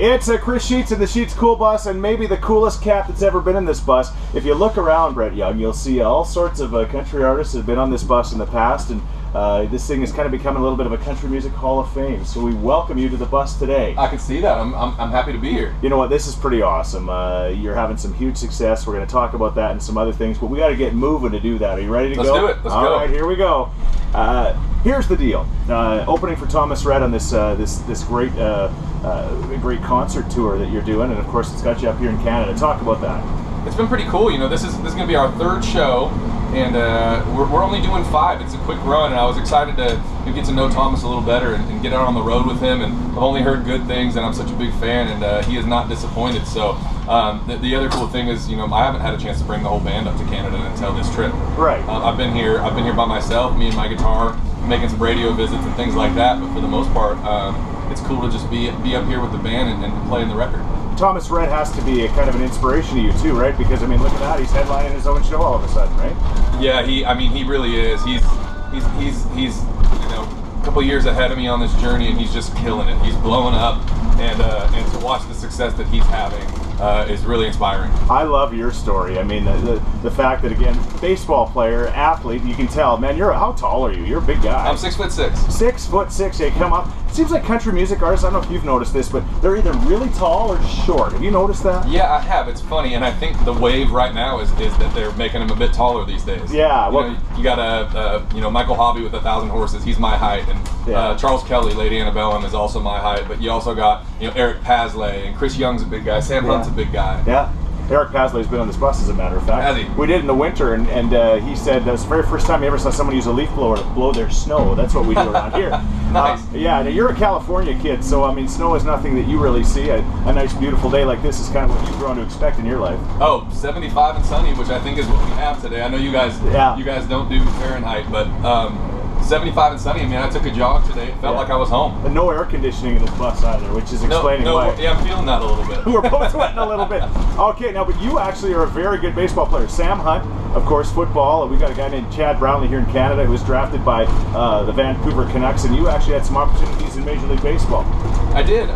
It's Chris Scheetz in the Scheetz Kool bus, and maybe the coolest cat that's ever been in this bus. If you look around, Brett Young, you'll see all sorts of country artists have been on this bus in the past, and this thing is kind of becoming a little bit of a country music hall of fame. So we welcome you to the bus today. I can see that. I'm happy to be here. You know what? This is pretty awesome. You're having some huge success. We're going to talk about that and some other things, but we got to get moving to do that. Are you ready to go? Let's do it. Let's go. All right, here we go. Here's the deal. Opening for Thomas Rhett on this great great concert tour that you're doing, and of course it's got you up here in Canada. Talk about that. It's been pretty cool. You know, this is going to be our third show, and we're only doing 5. It's a quick run, and I was excited to get to know Thomas a little better and get out on the road with him. And I've only heard good things, and I'm such a big fan, and he is not disappointed. So the other cool thing is, you know, I haven't had a chance to bring the whole band up to Canada until this trip. Right. I've been here by myself, me and my guitar, making some radio visits and things like that. But for the most part, it's cool to just be up here with the band and playing the record. Thomas Rhett has to be a kind of an inspiration to you too, right? Because I mean, look at that, he's headlining his own show all of a sudden, right? Yeah, he really is. He's you know, a couple years ahead of me on this journey, and he's just killing it. He's blowing up, and to watch the success that he's having is really inspiring. I love your story. I mean, the fact that, again, baseball player, athlete, you can tell, man, how tall are you? You're a big guy. I'm 6'6". 6'6". Yeah, come up. It seems like country music artists, I don't know if you've noticed this, but they're either really tall or short. Have you noticed that? Yeah, I have. It's funny, and I think the wave right now is that they're making them a bit taller these days. Yeah. You got Michael Hobby with 1,000 horses. He's my height, and Charles Kelly, Lady Antebellum, is also my height. But you also got Eric Pasley, and Chris Young's a big guy. Sam Hunt's a big guy. Yeah. Eric Pasley's been on this bus, as a matter of fact. Has he? We did in the winter, and he said that's the very first time he ever saw someone use a leaf blower to blow their snow. That's what we do around here. Nice. Yeah, and you're a California kid, so I mean, snow is nothing that you really see. A nice, beautiful day like this is kind of what you've grown to expect in your life. Oh, 75 and sunny, which I think is what we have today. I know you guys don't do Fahrenheit, but 75 and sunny. I mean, I took a jog today. It felt like I was home. And no air conditioning in this bus either, which is explaining why. Yeah, I'm feeling that a little bit. We're both sweating a little bit. Okay, now, but you actually are a very good baseball player. Sam Hunt, of course, football. We've got a guy named Chad Brownlee here in Canada who was drafted by the Vancouver Canucks, and you actually had some opportunities in Major League Baseball. I did.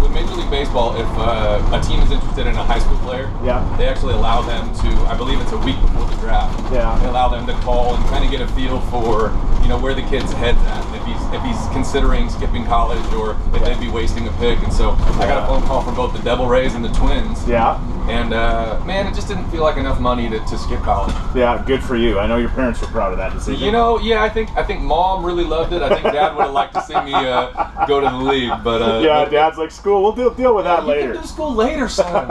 With Major League Baseball, if a team is interested in a high school player, they actually allow them to, I believe it's a week before the draft, they allow them to call and kind of get a feel for, where the kid's head's at, and if he's considering skipping college or if they'd be wasting a pick. And so I got a phone call from both the Devil Rays and the Twins. Yeah. And man, it just didn't feel like enough money to skip college. Yeah, good for you. I know your parents were proud of that decision. I think Mom really loved it. I think Dad would have liked to see me go to the league, but Dad's like, school, we'll deal with that later. You can do school later, son.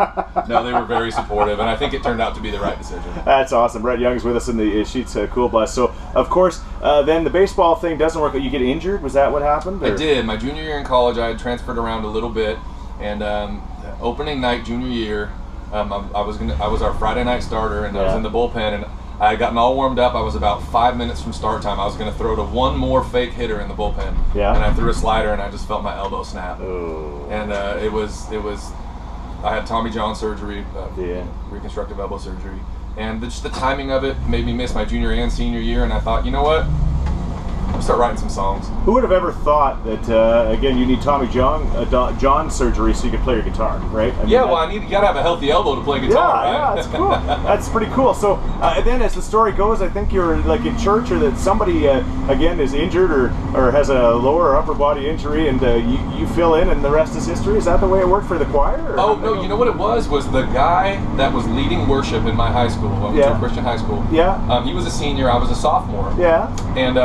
No, they were very supportive, and I think it turned out to be the right decision. That's awesome. Brett Young's with us in the Scheetz Kool bus. So, of course, then the baseball thing doesn't work. You get injured? Was that what happened? Or? I did. My junior year in college, I had transferred around a little bit, and opening night junior year, I was our Friday night starter, and I was in the bullpen, and I had gotten all warmed up. I was about 5 minutes from start time. I was going to throw to one more fake hitter in the bullpen, and I threw a slider, and I just felt my elbow snap. Ooh. And it was. I had Tommy John surgery, reconstructive elbow surgery, and just the timing of it made me miss my junior and senior year. And I thought, you know what? I'll start writing some songs. Who would have ever thought that, again, you need Tommy John surgery so you could play your guitar, right? I mean, you got to have a healthy elbow to play guitar, right? Yeah, that's cool. That's pretty cool. So, then as the story goes, I think you're like in church, or that somebody, again, is injured or has a lower or upper body injury, and you fill in, and the rest is history. Is that the way it worked for the choir? Oh, no, you know what it was the guy that was leading worship in my high school, I went to a Christian high school. Yeah. He was a senior, I was a sophomore. Yeah. And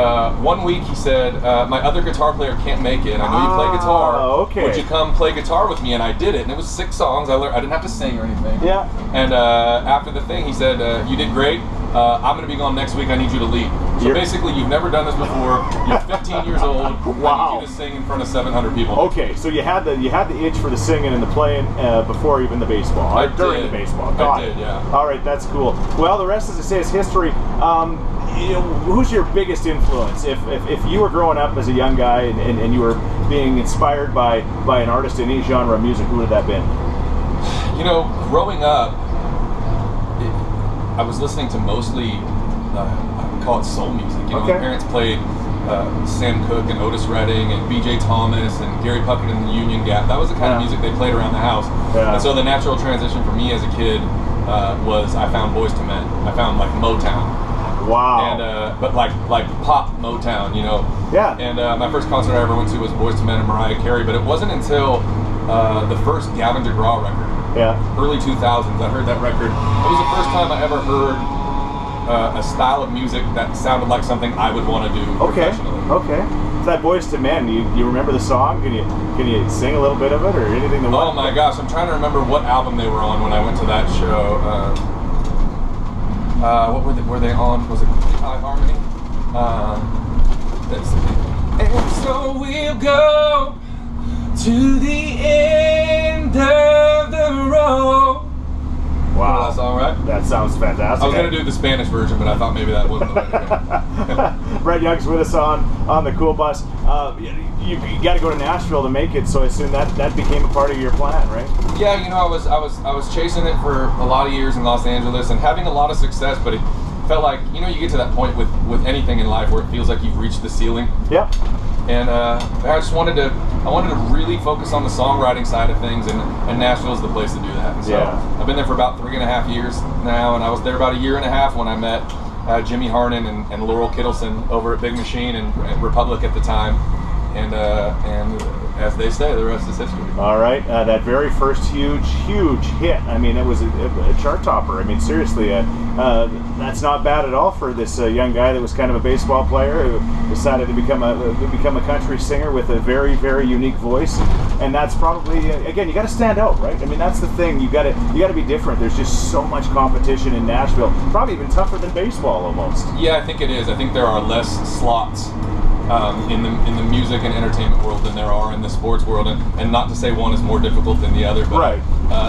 one week he said, my other guitar player can't make it. I know you play guitar. Okay. Would you come play guitar with me? And I did it. And it was 6 songs. I didn't have to sing or anything. Yeah. And after the thing, he said, you did great. I'm going to be gone next week. I need you to lead. So basically, you've never done this before. You're 15 years old. Wow. I need you to sing in front of 700 people. Okay, so you had the itch for the singing and the playing before even the baseball. During the baseball. I did, yeah. All right, that's cool. Well, the rest, as I say, is history. Who's your biggest influence? If you were growing up as a young guy and you were being inspired by an artist in any genre of music, who would that have been? Growing up, I was listening to mostly, I would call it soul music. My parents played Sam Cooke and Otis Redding and B.J. Thomas and Gary Puckett and the Union Gap. That was the kind of music they played around the house. And so the natural transition for me as a kid was I found Boyz II Men. I found like Motown. Wow. And but like pop Motown, you know. Yeah. And my first concert I ever went to was Boyz II Men and Mariah Carey, but it wasn't until the first Gavin DeGraw record. Yeah. Early 2000s, I heard that record. It was the first time I ever heard a style of music that sounded like something I would want to do professionally. Okay. So that Boyz II Men, you remember the song? Can you sing a little bit of it or anything? Oh my gosh, I'm trying to remember what album they were on when I went to that show. What were they on? Was it High Harmony? That's the thing. And so we'll go to the end of the road. Wow. That song, right? That sounds fantastic. I was going to do the Spanish version, but I thought maybe that wasn't the way to go. Brett Young's with us on the Kool Bus. You got to go to Nashville to make it, so I assume that became a part of your plan, right? Yeah, you know, I was chasing it for a lot of years in Los Angeles and having a lot of success, but it felt like, you know, you get to that point with anything in life where it feels like you've reached the ceiling. Yeah. And I just wanted to really focus on the songwriting side of things, and Nashville's the place to do that. And so I've been there for about 3.5 years now, and I was there about 1.5 years when I met Jimmy Harnon and Laurel Kittleson over at Big Machine and Republic at the time. And as they say, the rest is history. All right, that very first huge hit. I mean, it was a chart topper. I mean, seriously, that's not bad at all for this young guy that was kind of a baseball player who decided to become a country singer with a very, very unique voice. And that's probably again, you got to stand out, right? I mean, that's the thing. You got to be different. There's just so much competition in Nashville. Probably even tougher than baseball almost. Yeah, I think it is. I think there are less slots in the music and entertainment world than there are in the sports world, and not to say one is more difficult than the other, but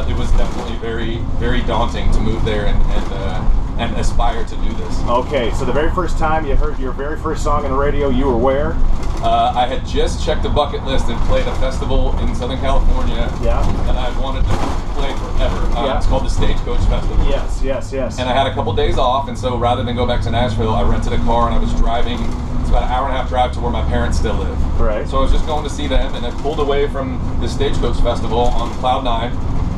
it was definitely very, very daunting to move there and aspire to do this. Okay, so the very first time you heard your very first song on the radio, you were where? I had just checked a bucket list and played a festival in Southern California that I'd wanted to play forever. It's called the Stagecoach Festival. Yes. And I had a couple days off, and so rather than go back to Nashville, I rented a car and I was driving. It's about an 1.5 hour drive to where my parents still live. Right. So I was just going to see them, and I pulled away from the Stagecoach Festival on Cloud 9,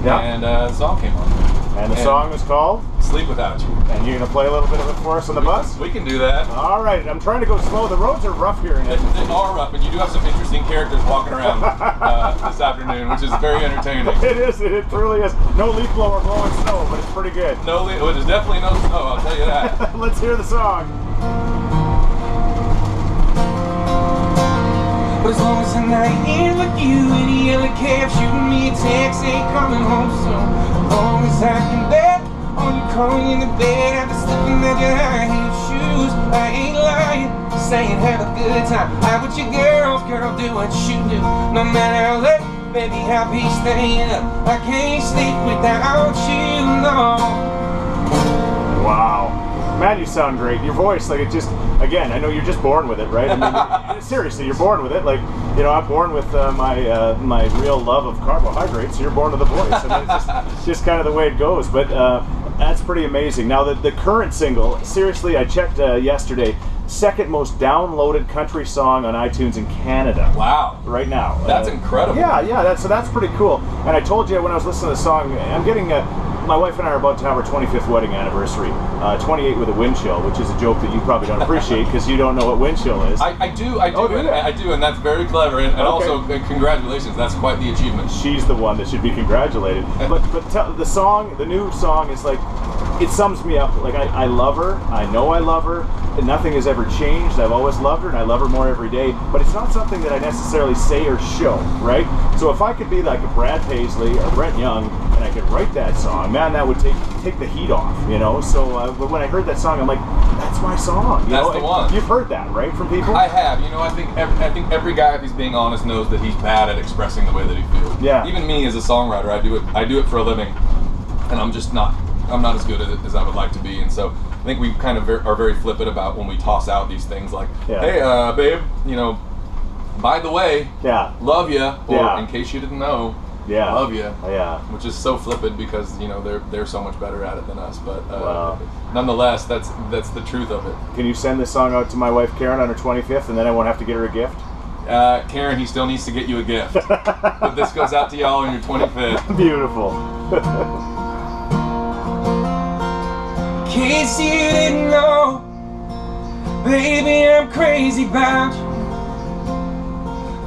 and the song came on. And the song was called? Sleep Without You. And you're going to play a little bit of it for us on the bus? We can do that. All right. I'm trying to go slow. The roads are rough here. They are rough, and you do have some interesting characters walking around this afternoon, which is very entertaining. It is. It truly is. No leaf blower blowing snow, but it's pretty good. There's definitely no snow, I'll tell you that. Let's hear the song. But as long as the night ends with you in a yellow cab shooting me a text, ain't coming home soon. As long as I can bet on you calling in the bed after slipping at your high heel shoes, I ain't lying, saying have a good time. Have what your girls, girl, do what you do. No matter how late, baby, I'll be staying up. I can't sleep without you, no. Wow. Man, you sound great. Your voice, like, it just, again, I know you're just born with it, right? I mean, seriously, you're born with it. Like, you know, I'm born with my real love of carbohydrates. So you're born with a voice. I mean, it's just kind of the way it goes. But that's pretty amazing. Now, the current single, seriously, I checked yesterday, second most downloaded country song on iTunes in Canada. Wow. Right now. That's incredible. Yeah, so that's pretty cool. And I told you when I was listening to the song, I'm getting my wife and I are about to have our 25th wedding anniversary. 28 with a wind chill, which is a joke that you probably don't appreciate because you don't know what wind chill is. I do, and that's very clever, and also congratulations. That's quite the achievement. She's the one that should be congratulated. but the new song is like, it sums me up. Like, I love her. I know I love her. And nothing has ever changed. I've always loved her, and I love her more every day. But it's not something that I necessarily say or show, right? So if I could be like a Brad Paisley or Brett Young, and I could write that song, man, that would take the heat off, you know. So but when I heard that song, I'm like, that's my song. That's the one. You've heard that, right, from people? I have. You know, I think every guy, if he's being honest, knows that he's bad at expressing the way that he feels. Yeah. Even me as a songwriter, I do it for a living, and I'm not as good at it as I would like to be, and so I think we kind of are very flippant about when we toss out these things like, hey, babe, you know, by the way, love ya, or in case you didn't know, Yeah. Love you. Yeah. Which is so flippant because, you know, they're so much better at it than us. But nonetheless, that's the truth of it. Can you send this song out to my wife Karen on her 25th, and then I won't have to get her a gift? Karen, he still needs to get you a gift. But this goes out to y'all on your 25th. Beautiful. In case you didn't know, baby, I'm crazy about you.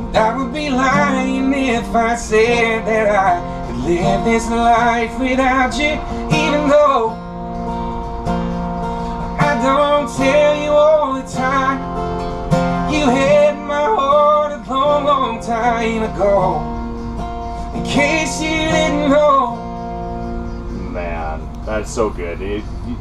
And I would be lying if I said that I could live this life without you, even though I don't tell you all the time. You had my heart a long, long time ago. In case you didn't know. Man, that's so good.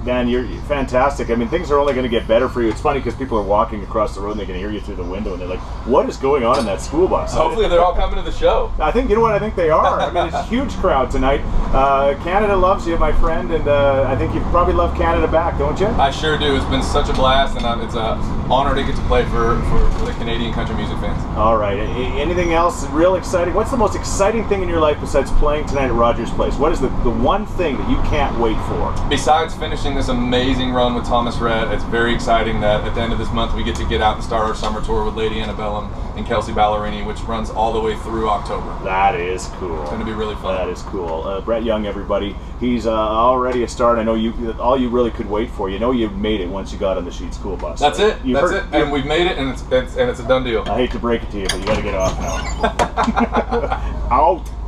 Man, you're fantastic. I mean, things are only going to get better for you. It's funny because people are walking across the road and they can hear you through the window and they're like, what is going on in that school bus? Hopefully they're all coming to the show. I think, you know what, I think they are. I mean, it's a huge crowd tonight. Canada loves you, my friend, and I think you probably love Canada back, don't you? I sure do. It's been such a blast, and it's an honor to get to play for the Canadian country music fans. All right. Anything else real exciting? What's the most exciting thing in your life besides playing tonight at Rogers Place? What is the one thing that you can't wait for? Besides finishing this amazing run with Thomas Rhett, it's very exciting that at the end of this month we get to get out and start our summer tour with Lady Antebellum and Kelsey Ballerini, which runs all the way through October. That is cool. It's going to be really fun. That is cool. Brett Young, everybody. He's already a star, and I know all you really could wait for. You know you made it once you got on the Scheetz school bus. That's it. That's it. And we've made it, and it's a done deal. I hate to break it to you, but you got to get off now. Out.